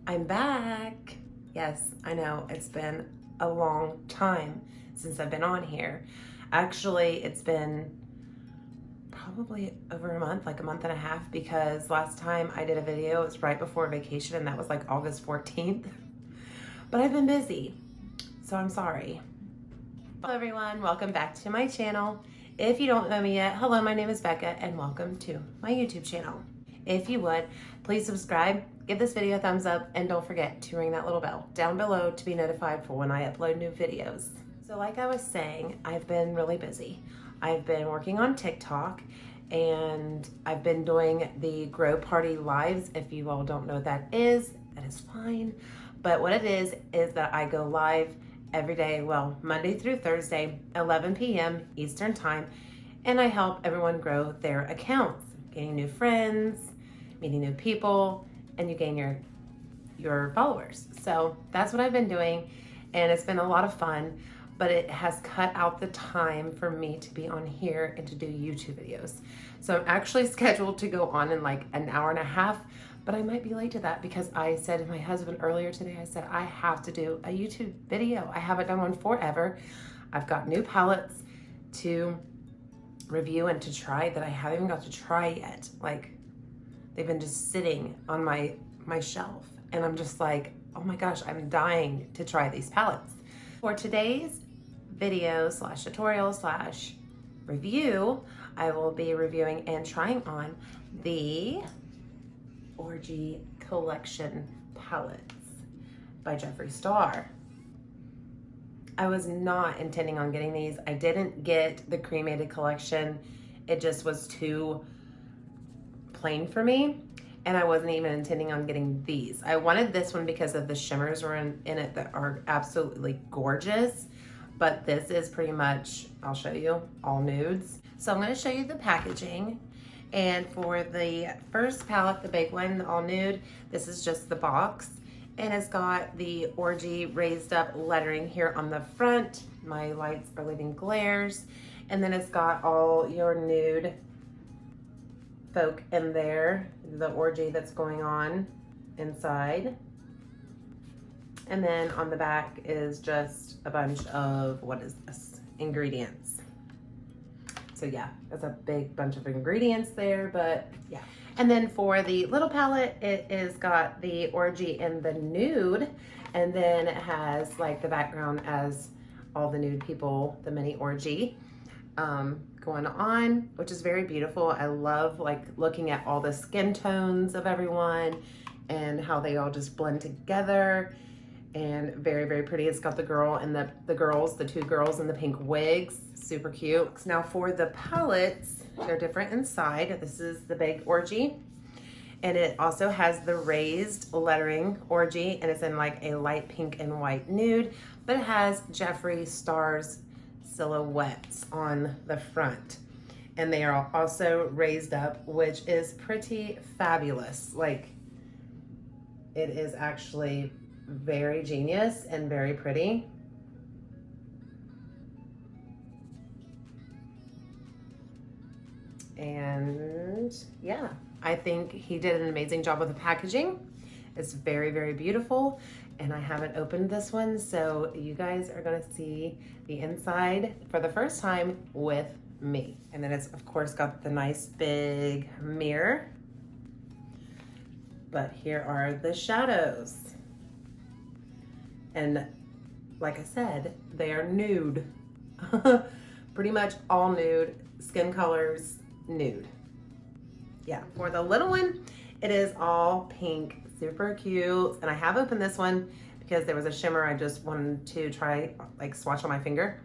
I'm back. Yes, I know it's been a long time since I've been on here. Actually, it's been probably over a month, like a month and a half, because last time I did a video, it was right before vacation, and that was like August 14th. But I've been busy, so I'm sorry. Hello everyone, welcome back to my channel. If you don't know me yet, hello, my name is Becca and welcome to my YouTube channel. If you would, please subscribe, give this video a thumbs up, and don't forget to ring that little bell down below to be notified for when I upload new videos. So like I was saying, I've been really busy. I've been working on TikTok and I've been doing the Grow Party Lives. If you all don't know what that is fine. But what it is that I go live every day, well, Monday through Thursday, 11 p.m. Eastern time, and I help everyone grow their accounts, gaining new friends, meeting new people, and you gain your followers. So that's what I've been doing, and it's been a lot of fun, but it has cut out the time for me to be on here and to do YouTube videos. So I'm actually scheduled to go on in like an hour and a half, but I might be late to that because I said to my husband earlier today, I said, I have to do a YouTube video. I haven't done one forever. I've got new palettes to review and to try that I haven't even got to try yet. Like, they've been just sitting on my shelf, and I'm just like, oh my gosh, I'm dying to try these palettes. For today's video slash tutorial slash review, I will be reviewing and trying on the Orgy Collection palettes by Jeffree Star. I was not intending on getting these. I didn't get the cremated collection. It just was too plain for me, and I wasn't even intending on getting these. I wanted this one because of the shimmers were in it that are absolutely gorgeous, but this is pretty much, I'll show you, all nudes. So I'm going to show you the packaging. And for the first palette, the big one, the all nude, this is just the box, and it's got the Orgy raised up lettering here on the front. My lights are leaving glares. And then it's got all your nude folk in there, the orgy that's going on inside. And then on the back is just a bunch of, what is this, ingredients. So yeah, that's a big bunch of ingredients there, but yeah. And then for the little palette, it is got the orgy in the nude, and then it has like the background as all the nude people, the mini orgy going on, which is very beautiful. I love like looking at all the skin tones of everyone and how they all just blend together, and very, very pretty. It's got the girl and the two girls in the pink wigs, super cute. Now for the palettes, they're different inside. This is the big orgy, and it also has the raised lettering orgy, and it's in like a light pink and white nude, but it has Jeffree Star's silhouettes on the front, and they are also raised up, which is pretty fabulous. Like, it is actually very genius and very pretty. And yeah, I think he did an amazing job with the packaging. It's very, very beautiful, and I haven't opened this one, so you guys are gonna see the inside for the first time with me. And then it's of course got the nice big mirror, but here are the shadows. And like I said, they are nude. Pretty much all nude, skin colors, nude. Yeah, for the little one, it is all pink, super cute. And I have opened this one because there was a shimmer I just wanted to try, like swatch on my finger.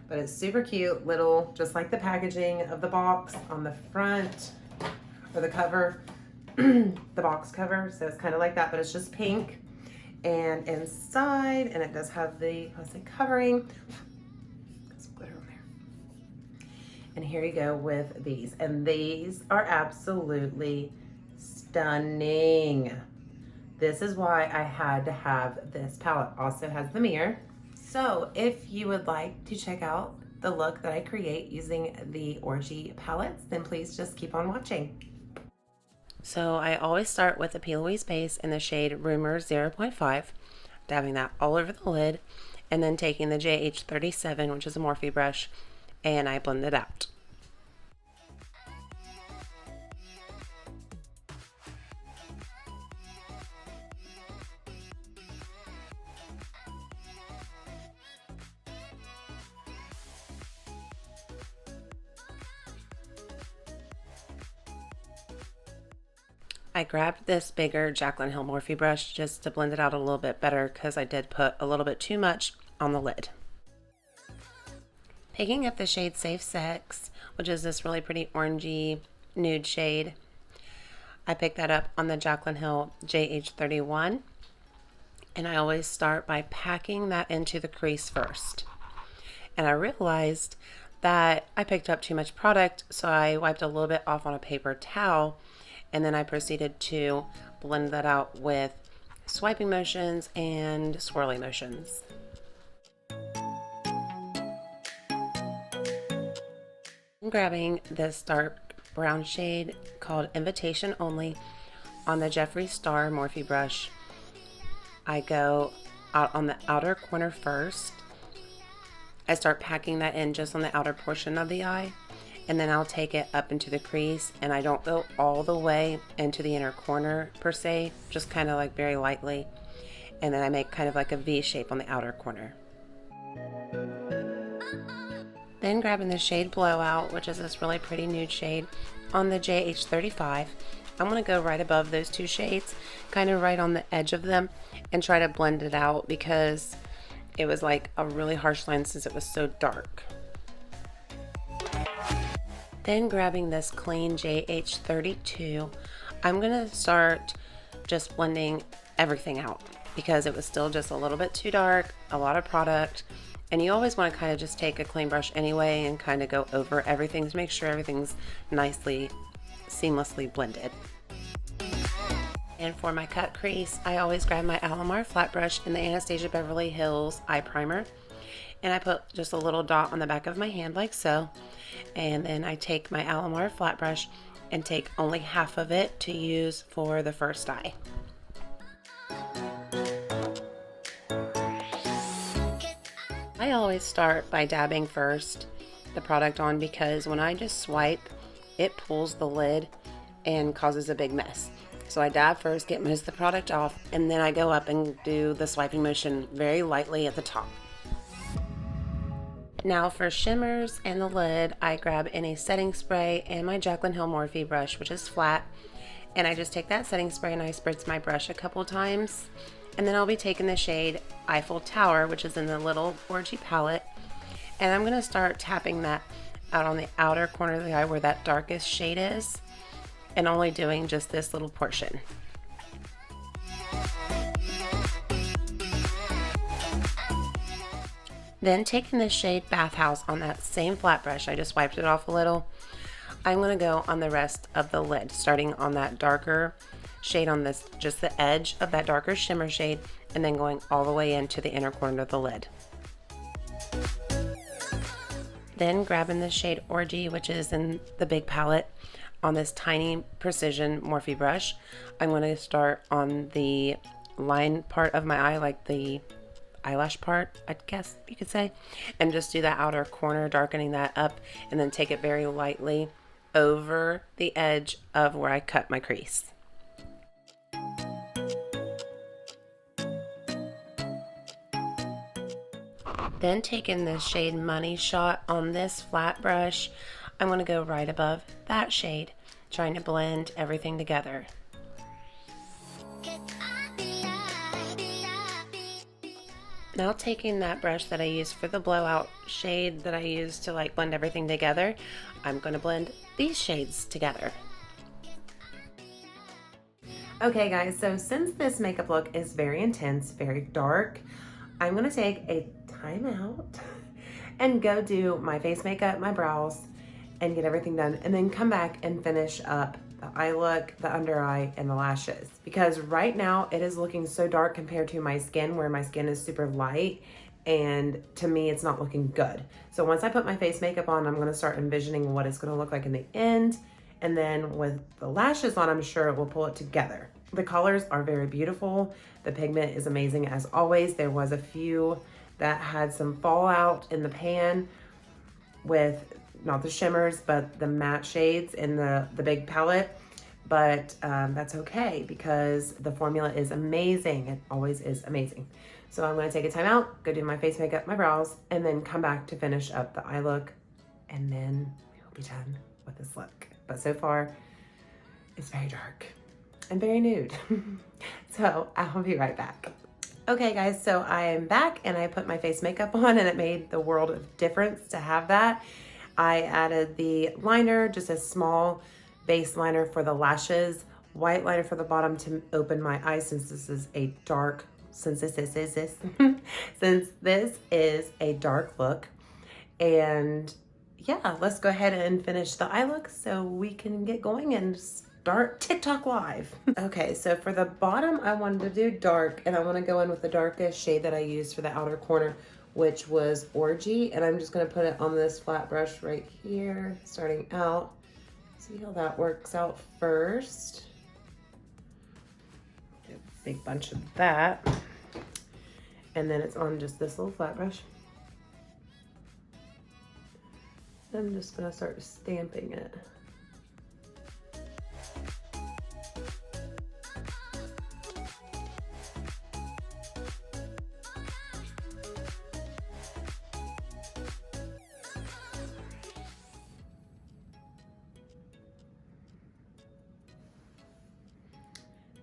But it's super cute, little, just like the packaging of the box on the front, or the cover, the box cover. So it's kind of like that, but it's just pink. And inside, and it does have the plastic covering. Got some glitter on there. And here you go with these. And these are absolutely stunning. This is why I had to have this palette. Also has the mirror. So if you would like to check out the look that I create using the Orgy palettes, then please just keep on watching. So I always start with the P. Louise base in the shade Rumor 0.5, dabbing that all over the lid, and then taking the JH37, which is a Morphe brush, and I blend it out. I grabbed this bigger Jaclyn Hill Morphe brush just to blend it out a little bit better because I did put a little bit too much on the lid. Picking up the shade Safe Sex, which is this really pretty orangey nude shade, I picked that up on the Jaclyn Hill JH31, and I always start by packing that into the crease first. And I realized that I picked up too much product, so I wiped a little bit off on a paper towel, and then I proceeded to blend that out with swiping motions and swirly motions. I'm grabbing this dark brown shade called Invitation Only on the Jeffree Star Morphe brush. I go out on the outer corner first. I start packing that in just on the outer portion of the eye, and then I'll take it up into the crease, and I don't go all the way into the inner corner per se, just kind of like very lightly, and then I make kind of like a V shape on the outer corner. Then grabbing the shade Blowout, which is this really pretty nude shade, on the JH35, I'm going to go right above those two shades, kind of right on the edge of them, and try to blend it out because it was like a really harsh line since it was so dark. Then grabbing this clean JH32, I'm going to start just blending everything out because it was still just a little bit too dark, a lot of product, and you always want to kind of just take a clean brush anyway and kind of go over everything to make sure everything's nicely, seamlessly blended. And for my cut crease, I always grab my Alamar flat brush in the Anastasia Beverly Hills eye primer, and I put just a little dot on the back of my hand like so, and then I take my Alamar flat brush and take only half of it to use for the first eye. I always start by dabbing first the product on because when I just swipe, it pulls the lid and causes a big mess. So I dab first, get most of the product off, and then I go up and do the swiping motion very lightly at the top. Now for shimmers and the lid, I grab any setting spray and my Jaclyn Hill Morphe brush, which is flat, and I just take that setting spray and I spritz my brush a couple times, and then I'll be taking the shade Eiffel Tower, which is in the little Orgy palette, and I'm going to start tapping that out on the outer corner of the eye where that darkest shade is, and only doing just this little portion. Then taking the shade Bathhouse on that same flat brush, I just wiped it off a little, I'm going to go on the rest of the lid, starting on that darker shade on this, just the edge of that darker shimmer shade, and then going all the way into the inner corner of the lid. Then grabbing the shade Orgy, which is in the big palette, on this tiny precision Morphe brush, I'm going to start on the line part of my eye, like the eyelash part, I guess you could say, and just do that outer corner, darkening that up, and then take it very lightly over the edge of where I cut my crease. Then taking the shade Money Shot on this flat brush, I'm going to go right above that shade, trying to blend everything together. Now taking that brush that I used for the blowout shade that I used to like blend everything together, I'm going to blend these shades together. Okay guys, so since this makeup look is very intense, very dark, I'm going to take a time out and go do my face makeup, my brows, and get everything done, and then come back and finish up the eye look, the under eye, and the lashes. Because right now it is looking so dark compared to my skin, where my skin is super light, and to me it's not looking good. So once I put my face makeup on, I'm going to start envisioning what it's going to look like in the end, And then with the lashes on, I'm sure it will pull it together. The colors are very beautiful. The pigment is amazing as always. There was a few that had some fallout in the pan with not the shimmers, but the matte shades in the big palette. But that's okay because the formula is amazing. It always is amazing. So I'm gonna take a time out, go do my face makeup, my brows, and then come back to finish up the eye look. And then we will be done with this look. But so far, it's very dark and very nude. So I'll be right back. Okay guys, so I am back and I put my face makeup on and it made the world of difference to have that. I added the liner, just a small base liner for the lashes, white liner for the bottom to open my eyes since this is a dark, since this is a dark look. And yeah, let's go ahead and finish the eye look so we can get going and start TikTok live. Okay, so for the bottom, I wanted to do dark and I want to go in with the darkest shade that I used for the outer corner, which was Orgy. And I'm just going to put it on this flat brush right here, starting out. See how that works out first. Get a big bunch of that. And then it's on just this little flat brush. I'm just gonna start stamping it.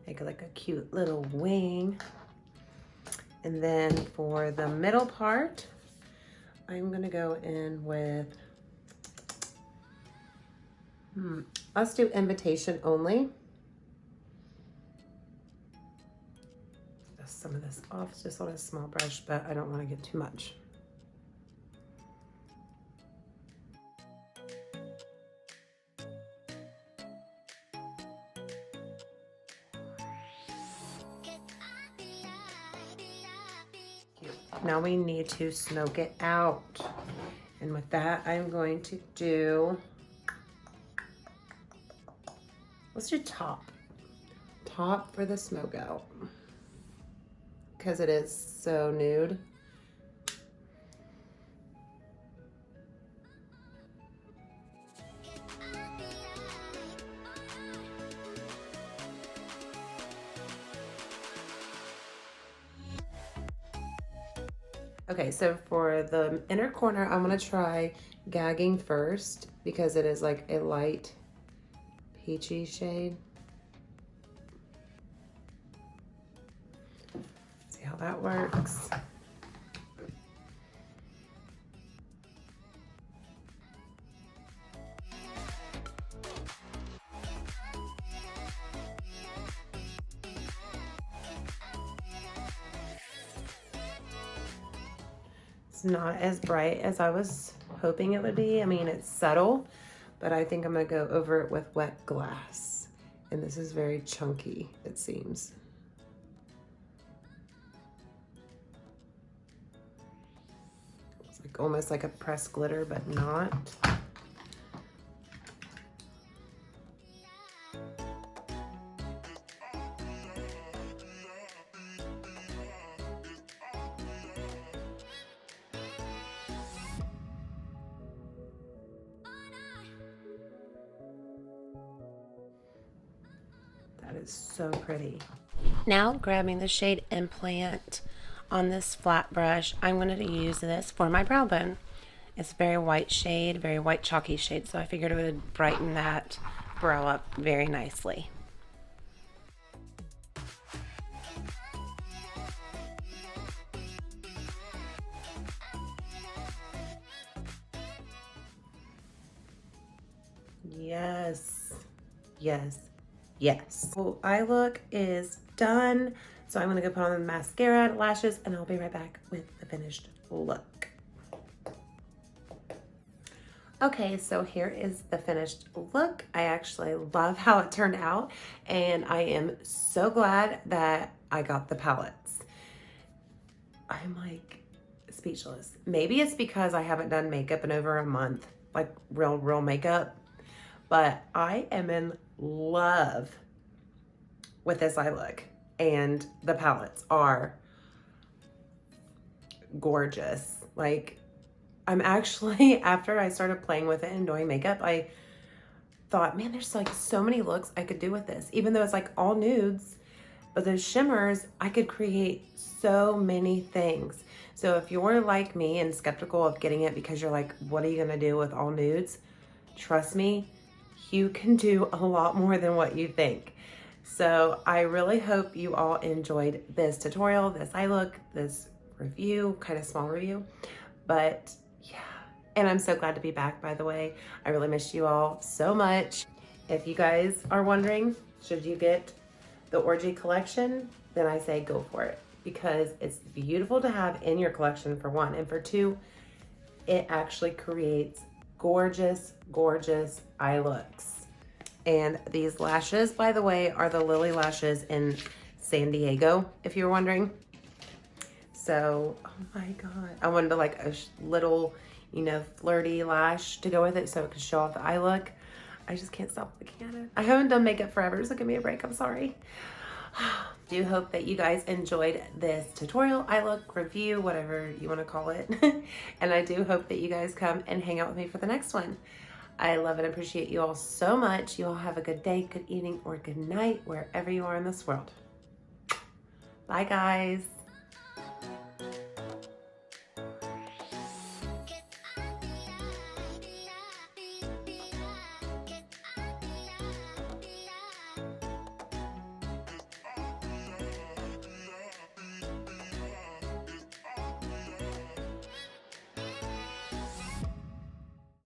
Make it like a cute little wing. And then for the middle part, I'm gonna go in with let's do invitation only. Dust some of this off just on a small brush, but I don't want to get too much. Now we need to smoke it out. And with that, I'm going to do, let's do top for the smoke out because it is so nude. Okay, so for the inner corner, I'm gonna try gagging first because it is like a light peachy shade. See how that works. It's not as bright as I was hoping it would be. I mean, it's subtle, but I think I'm gonna go over it with wet glass. And this is very chunky, it seems. It's like almost like a pressed glitter, but not. That is so pretty. Now grabbing the shade Implant on this flat brush, I'm going to use this for my brow bone. It's a very white shade, very white chalky shade, so I figured it would brighten that brow up very nicely. Yes, yes, yes. So eye look is done. So I'm gonna go put on the mascara, lashes, and I'll be right back with the finished look. Okay, so here is the finished look. I actually love how it turned out, and I am so glad that I got the palettes. I'm like speechless. Maybe it's because I haven't done makeup in over a month, like real makeup. but I am in love with this eye look, and the palettes are gorgeous. Like, I'm actually, after I started playing with it and doing makeup, I thought, man, there's like so many looks I could do with this. Even though it's like all nudes, but those shimmers, I could create so many things. So if you're like me and skeptical of getting it because you're like, what are you gonna do with all nudes? Trust me, you can do a lot more than what you think. So I really hope you all enjoyed this tutorial, this eye look, this review, kind of small review. But yeah, and I'm so glad to be back, by the way. I really missed you all so much. If you guys are wondering, should you get the Orgy collection, then I say go for it, because it's beautiful to have in your collection, for one, and for two, it actually creates gorgeous, gorgeous eye looks. And these lashes, by the way, are the Lily lashes in San Diego, if you're wondering. So, oh my God, I wanted like a little, you know, flirty lash to go with it so it could show off the eye look. I just can't stop looking at it. I haven't done makeup forever, so give me a break, I'm sorry. Do hope that you guys enjoyed this tutorial, eye look, review, whatever you want to call it. And I do hope that you guys come and hang out with me for the next one. I love and appreciate you all so much. You all have a good day, good evening, or good night, wherever you are in this world. Bye, guys.